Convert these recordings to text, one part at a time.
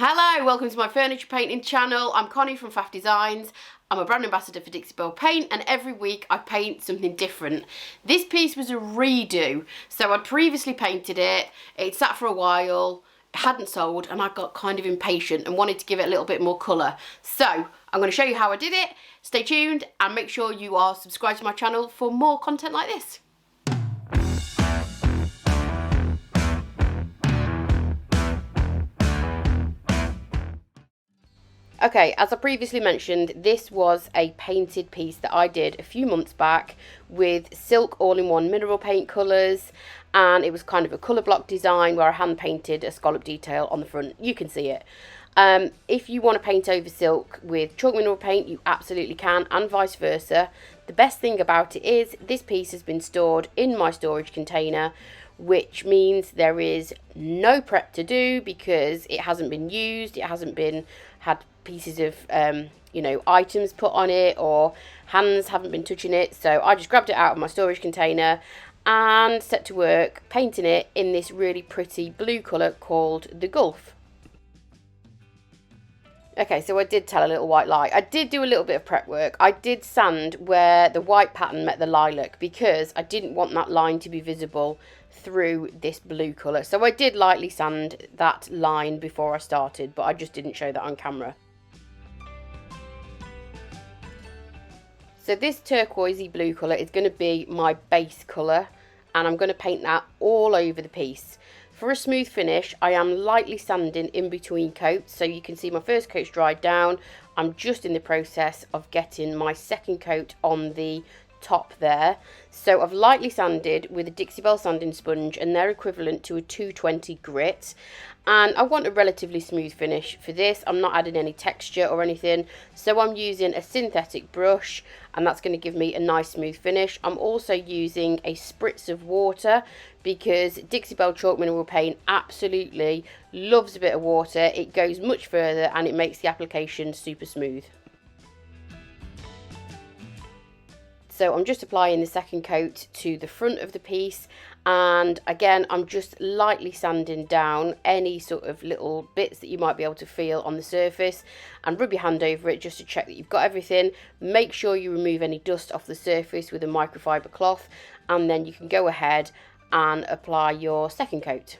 Hello, welcome to my furniture painting channel. I'm Connie from Faff Designs. I'm a brand ambassador for Dixie Belle Paint, and every week I paint something different. This piece was a redo, so I'd previously painted it, it sat for a while, it hadn't sold, and I got kind of impatient and wanted to give it a little bit more colour. So I'm going to show you how I did it. Stay tuned and make sure you are subscribed to my channel for more content like this. Okay, as I previously mentioned, this was a painted piece that I did a few months back with silk all-in-one mineral paint colours, and it was kind of a colour block design where I hand painted a scallop detail on the front. You can see it. If you want to paint over silk with chalk mineral paint, you absolutely can, and vice versa. The best thing about it is this piece has been stored in my storage container, which means there is no prep to do because it hasn't been used, it hasn't been had pieces of items put on it, or hands haven't been touching it. So I just grabbed it out of my storage container and set to work painting it in this really pretty blue colour called the Gulf. Okay, so I did tell a little white lie. I did do a little bit of prep work. I did sand where the white pattern met the lilac because I didn't want that line to be visible through this blue colour. So I did lightly sand that line before I started, but I just didn't show that on camera. So this turquoisey blue colour is going to be my base colour, and I'm going to paint that all over the piece. For a smooth finish, I am lightly sanding in between coats, so you can see my first coat's dried down. I'm just in the process of getting my second coat on the top there. So I've lightly sanded with a Dixie Belle sanding sponge, and they're equivalent to a 220 grit. And I want a relatively smooth finish for this. I'm not adding any texture or anything, so I'm using a synthetic brush, and that's going to give me a nice smooth finish. I'm also using a spritz of water because Dixie Belle chalk mineral paint absolutely loves a bit of water. It goes much further and it makes the application super smooth. So I'm just applying the second coat to the front of the piece, and again I'm just lightly sanding down any sort of little bits that you might be able to feel on the surface, and rub your hand over it just to check that you've got everything. Make sure you remove any dust off the surface with a microfiber cloth, and then you can go ahead and apply your second coat.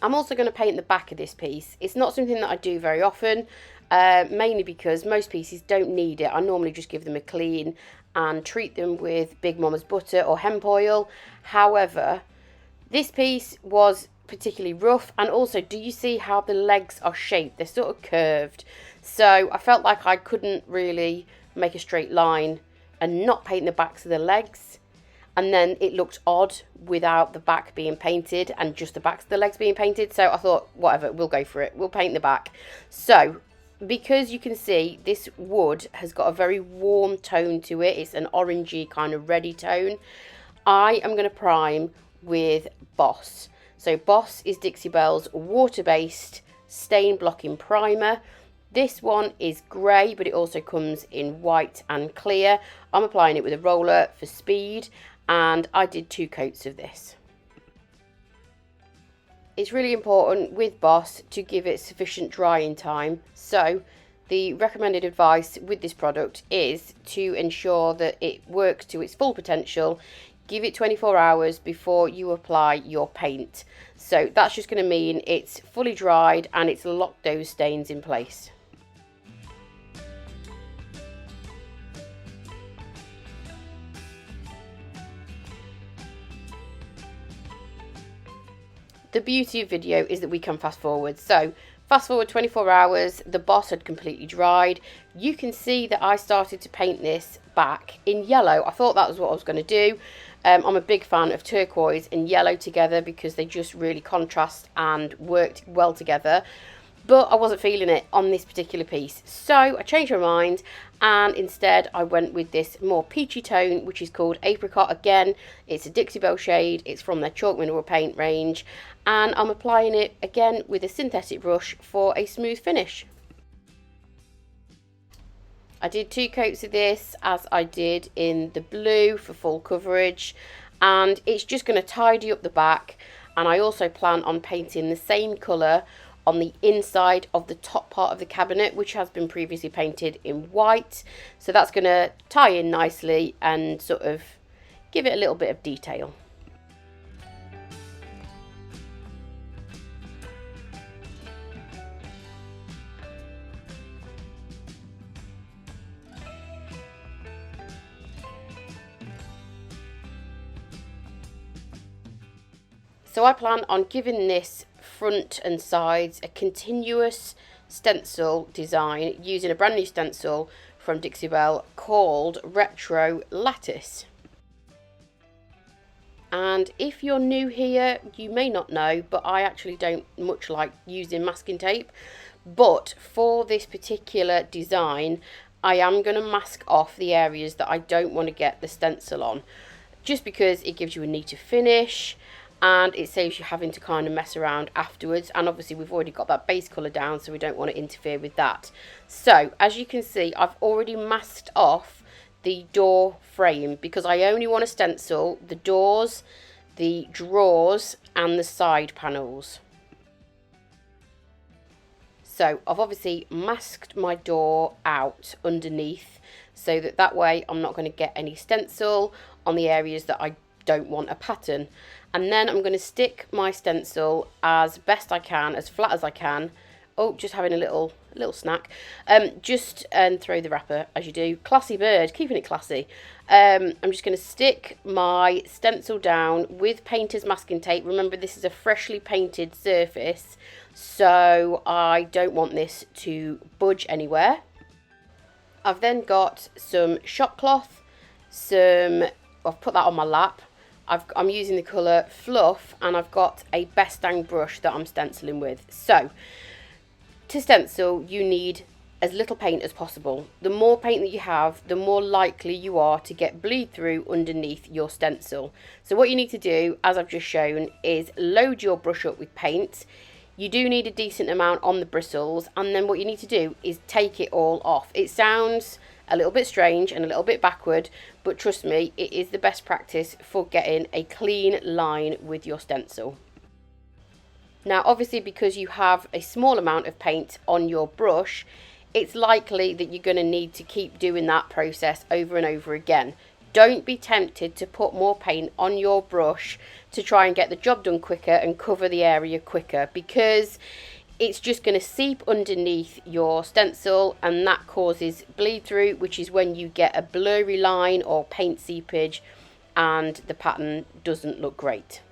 I'm also going to paint the back of this piece. It's not something that I do very often, mainly because most pieces don't need it. I normally just give them a clean and treat them with Big Mama's butter or hemp oil. However, this piece was particularly rough, and also, do you see how the legs are shaped? They're sort of curved. So I felt like I couldn't really make a straight line and not paint the backs of the legs. And then it looked odd without the back being painted and just the backs of the legs being painted. So I thought, whatever, we'll go for it. We'll paint the back. So, because you can see this wood has got a very warm tone to it. It's an orangey kind of reddy tone. I am going to prime with Boss. So Boss is Dixie Belle's water-based stain blocking primer. This one is grey, but it also comes in white and clear. I'm applying it with a roller for speed, and I did 2 coats of this. It's really important with Boss to give it sufficient drying time. So the recommended advice with this product is to ensure that it works to its full potential. Give it 24 hours before you apply your paint. So that's just going to mean it's fully dried and it's locked those stains in place. The beauty of video is that we can fast forward. So Fast forward 24 hours, the boss had completely dried. You can see that I started to paint this back in yellow. I thought that was what I was going to do. I'm a big fan of turquoise and yellow together because they just really contrast and worked well together. But I wasn't feeling it on this particular piece. So I changed my mind and instead I went with this more peachy tone, which is called Apricot. Again, it's a Dixie Belle shade. It's from their chalk mineral paint range. And I'm applying it again with a synthetic brush for a smooth finish. I did 2 coats of this as I did in the blue for full coverage, and it's just going to tidy up the back. And I also plan on painting the same colour on the inside of the top part of the cabinet, which has been previously painted in white. So that's going to tie in nicely and sort of give it a little bit of detail. So I plan on giving this front and sides a continuous stencil design using a brand new stencil from Dixie Belle called Retro Lattice. And if you're new here, you may not know, but I actually don't much like using masking tape. But for this particular design, I am going to mask off the areas that I don't want to get the stencil on, just because it gives you a neater finish and it saves you having to kind of mess around afterwards. And obviously we've already got that base colour down, so we don't want to interfere with that. So as you can see, I've already masked off the door frame because I only want to stencil the doors, the drawers and the side panels. So I've obviously masked my door out underneath so that way I'm not going to get any stencil on the areas that I don't want a pattern. And then I'm going to stick my stencil as best I can, as flat as I can. Oh, just having a little snack. Just throw the wrapper as you do. Classy bird, keeping it classy. I'm just going to stick my stencil down with painter's masking tape. Remember, this is a freshly painted surface, so I don't want this to budge anywhere. I've then got some shop cloth. I've put that on my lap. I'm using the colour Fluff, and I've got a Best Dang brush that I'm stenciling with. So to stencil, you need as little paint as possible. The more paint that you have, the more likely you are to get bleed through underneath your stencil. So what you need to do, as I've just shown, is load your brush up with paint. You do need a decent amount on the bristles, and then what you need to do is take it all off. It sounds a little bit strange and a little bit backward, but trust me, it is the best practice for getting a clean line with your stencil. Now obviously, because you have a small amount of paint on your brush, it's likely that you're going to need to keep doing that process over and over again. Don't be tempted to put more paint on your brush to try and get the job done quicker and cover the area quicker, because it's just going to seep underneath your stencil and that causes bleed through, which is when you get a blurry line or paint seepage and the pattern doesn't look great.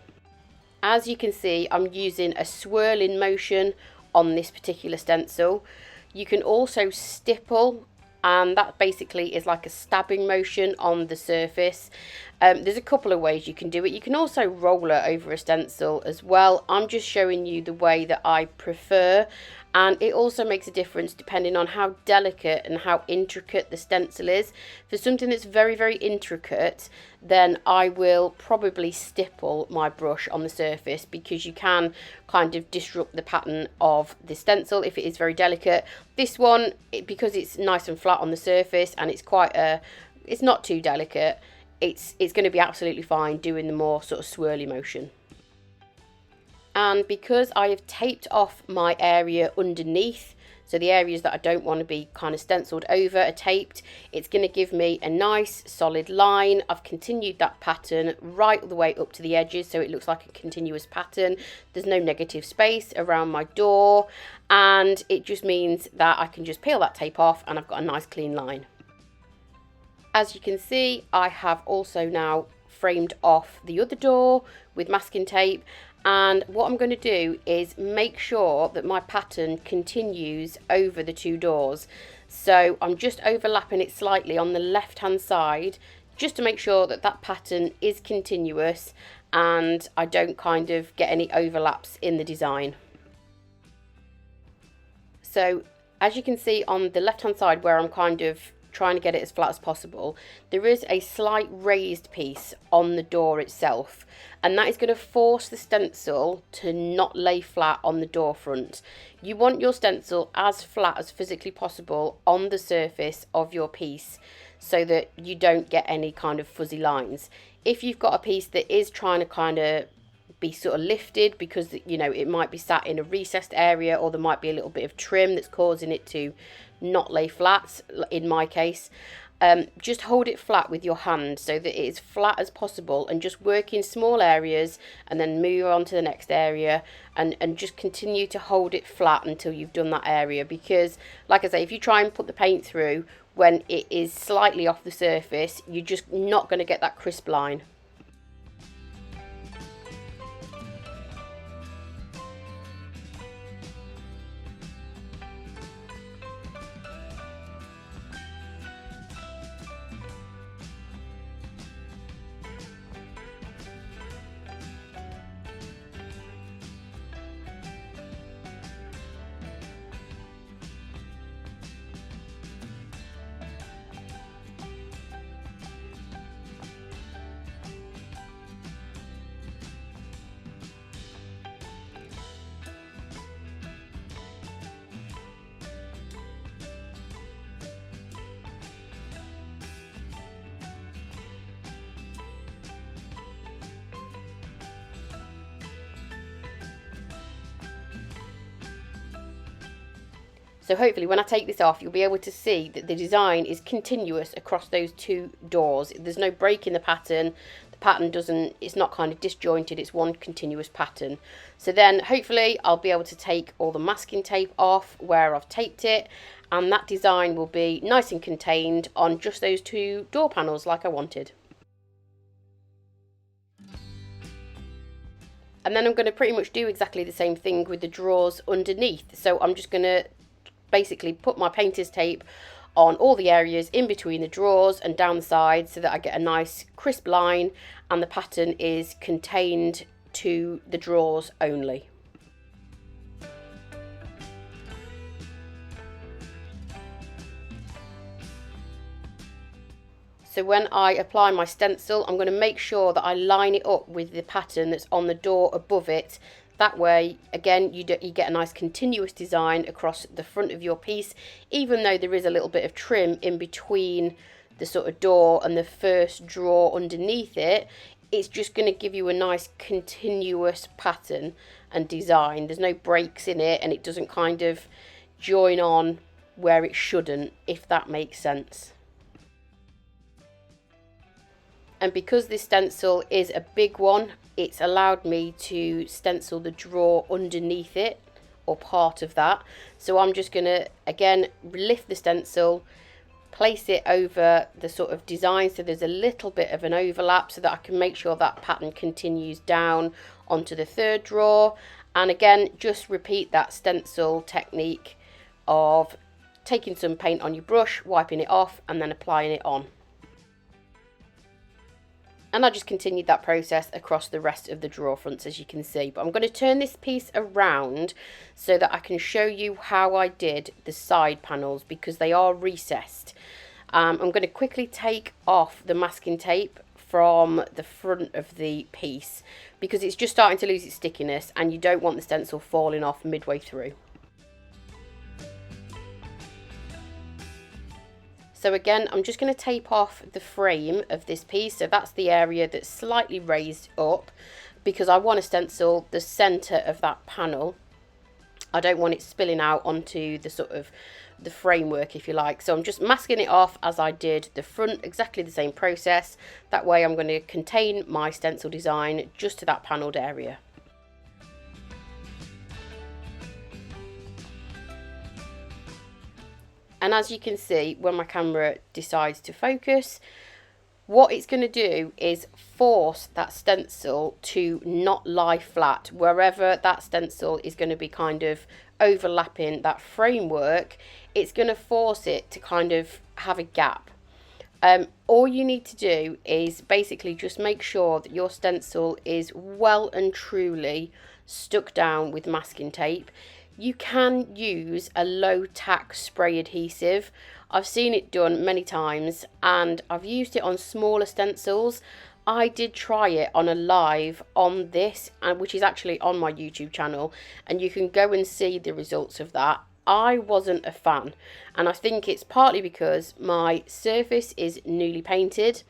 As you can see, I'm using a swirling motion on this particular stencil. You can also stipple, and that basically is like a stabbing motion on the surface. There's a couple of ways you can do it. You can also roller over a stencil as well. I'm just showing you the way that I prefer, and it also makes a difference depending on how delicate and how intricate the stencil is. For something that's very, very intricate, then I will probably stipple my brush on the surface, because you can kind of disrupt the pattern of the stencil if it is very delicate. This one, because it's nice and flat on the surface and it's not too delicate, it's going to be absolutely fine doing the more sort of swirly motion. And because I have taped off my area underneath, so the areas that I don't want to be kind of stenciled over are taped, it's going to give me a nice solid line. I've continued that pattern right the way up to the edges, so it looks like a continuous pattern. There's no negative space around my door, and it just means that I can just peel that tape off and I've got a nice clean line. As you can see, I have also now framed off the other door with masking tape, And what I'm going to do is make sure that my pattern continues over the 2 doors. So I'm just overlapping it slightly on the left hand side, just to make sure that that pattern is continuous and I don't kind of get any overlaps in the design. So as you can see on the left hand side, where I'm kind of trying to get it as flat as possible, there is a slight raised piece on the door itself, and that is going to force the stencil to not lay flat on the door front. You want your stencil as flat as physically possible on the surface of your piece so that you don't get any kind of fuzzy lines. If you've got a piece that is trying to kind of be sort of lifted because, you know, it might be sat in a recessed area, or there might be a little bit of trim that's causing it to not lay flat, in my case, just hold it flat with your hand so that it is flat as possible, and just work in small areas and then move on to the next area, and just continue to hold it flat until you've done that area. Because like I say, if you try and put the paint through when it is slightly off the surface, you're just not going to get that crisp line. So hopefully when I take this off, you'll be able to see that the design is continuous across those 2 doors. There's no break in the pattern. The pattern it's not kind of disjointed, it's one continuous pattern. So then hopefully I'll be able to take all the masking tape off where I've taped it, and that design will be nice and contained on just those 2 door panels like I wanted. And then I'm going to pretty much do exactly the same thing with the drawers underneath. So I'm just going to basically put my painter's tape on all the areas in between the drawers and down the side so that I get a nice crisp line and the pattern is contained to the drawers only. So when I apply my stencil, I'm going to make sure that I line it up with the pattern that's on the door above it. That way, again, you get a nice continuous design across the front of your piece, even though there is a little bit of trim in between the sort of door and the first drawer underneath it. It's just going to give you a nice continuous pattern and design. There's no breaks in it, and it doesn't kind of join on where it shouldn't, if that makes sense. And because this stencil is a big one, it's allowed me to stencil the drawer underneath it, or part of that. So I'm just going to, again, lift the stencil, place it over the sort of design so there's a little bit of an overlap so that I can make sure that pattern continues down onto the 3rd drawer. And again, just repeat that stencil technique of taking some paint on your brush, wiping it off, and then applying it on. And I just continued that process across the rest of the drawer fronts, as you can see. But I'm going to turn this piece around so that I can show you how I did the side panels, because they are recessed. I'm going to quickly take off the masking tape from the front of the piece because it's just starting to lose its stickiness and you don't want the stencil falling off midway through. So again, I'm just going to tape off the frame of this piece. So that's the area that's slightly raised up because I want to stencil the centre of that panel. I don't want it spilling out onto the sort of the framework, if you like. So I'm just masking it off as I did the front, exactly the same process. That way I'm going to contain my stencil design just to that panelled area. And as you can see, when my camera decides to focus, What it's going to do is force that stencil to not lie flat. Wherever that stencil is going to be kind of overlapping that framework, it's going to force it to kind of have a gap. All you need to do is basically just make sure that your stencil is well and truly stuck down with masking tape. You can use a low tack spray adhesive. I've seen it done many times and I've used it on smaller stencils. I did try it on a live on this, which is actually on my YouTube channel, and you can go and see the results of that. I wasn't a fan, and I think it's partly because my surface is newly painted.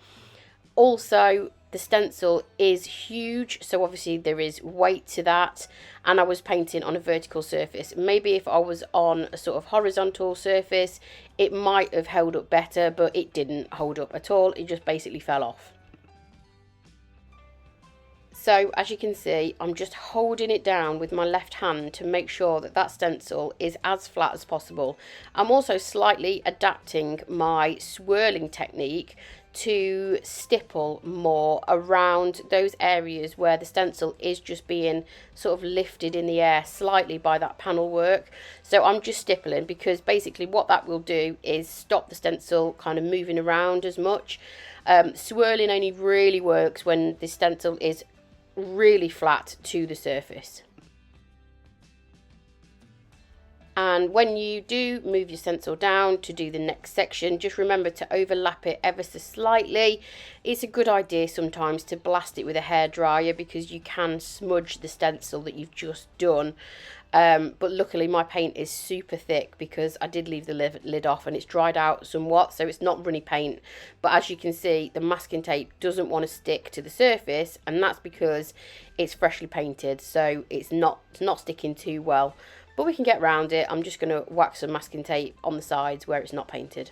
Also, the stencil is huge, so obviously there is weight to that, and I was painting on a vertical surface. Maybe if I was on a sort of horizontal surface, it might have held up better, but it didn't hold up at all. It just basically fell off. So as you can see, I'm just holding it down with my left hand to make sure that that stencil is as flat as possible. I'm also slightly adapting my swirling technique to stipple more around those areas where the stencil is just being sort of lifted in the air slightly by that panel work. So I'm just stippling, because basically what that will do is stop the stencil kind of moving around as much. Swirling only really works when the stencil is really flat to the surface. And when you do move your stencil down to do the next section, just remember to overlap it ever so slightly. It's a good idea sometimes to blast it with a hairdryer, because you can smudge the stencil that you've just done. But luckily my paint is super thick, because I did leave the lid off and it's dried out somewhat, so it's not runny paint. But as you can see, the masking tape doesn't want to stick to the surface, and that's because it's freshly painted, so it's not sticking too well. But we can get around it. I'm just going to wax some masking tape on the sides where it's not painted.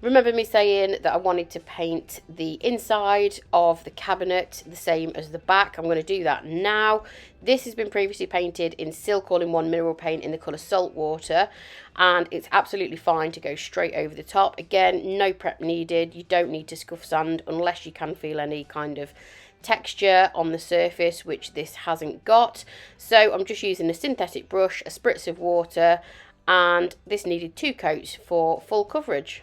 Remember me saying that I wanted to paint the inside of the cabinet the same as the back. I'm going to do that now. This has been previously painted in Silk All-in-One mineral paint in the colour Saltwater, and it's absolutely fine to go straight over the top. Again, no prep needed. You don't need to scuff sand unless you can feel any kind of texture on the surface, which this hasn't got. So I'm just using a synthetic brush, a spritz of water, and this needed 2 coats for full coverage.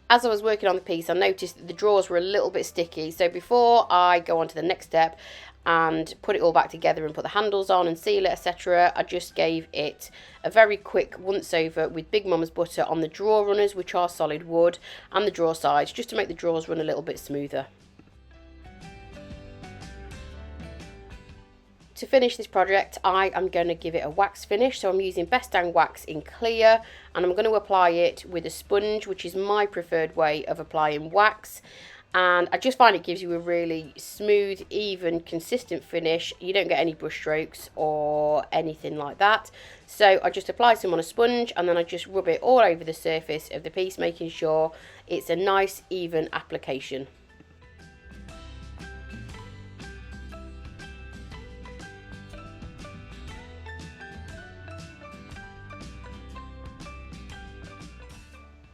As I was working on the piece, I noticed that the drawers were a little bit sticky, so before I go on to the next step and put it all back together and put the handles on and seal it, etc., I just gave it a very quick once over with Big Mama's butter on the drawer runners, which are solid wood, and the drawer sides, just to make the drawers run a little bit smoother. To finish this project, I am going to give it a wax finish, so I'm using Best Dang Wax in clear, and I'm going to apply it with a sponge, which is my preferred way of applying wax. And I just find it gives you a really smooth, even, consistent finish. You don't get any brush strokes or anything like that. So I just apply some on a sponge, and then I just rub it all over the surface of the piece, making sure it's a nice, even application.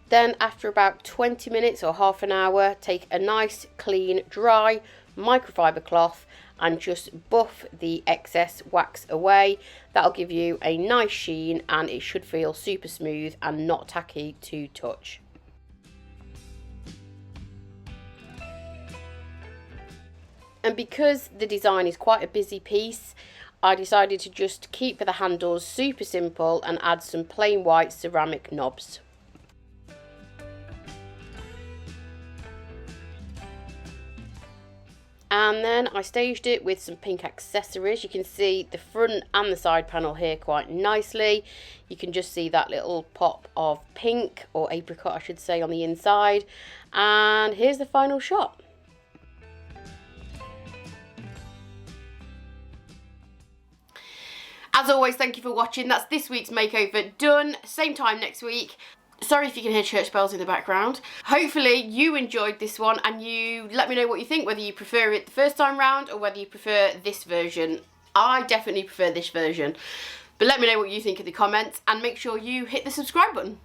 Then after about 20 minutes or half an hour, take a nice, clean, dry microfiber cloth and just buff the excess wax away. That'll give you a nice sheen, and it should feel super smooth and not tacky to touch. And because the design is quite a busy piece, I decided to just keep the handles super simple and add some plain white ceramic knobs. And then I staged it with some pink accessories. You can see the front and the side panel here quite nicely. You can just see that little pop of pink, or apricot I should say, on the inside. And here's the final shot. As always, thank you for watching. That's this week's makeover done. Same time next week. Sorry if you can hear church bells in the background. Hopefully you enjoyed this one, and you let me know what you think, whether you prefer it the first time round or whether you prefer this version. I definitely prefer this version. But let me know what you think in the comments, and make sure you hit the subscribe button.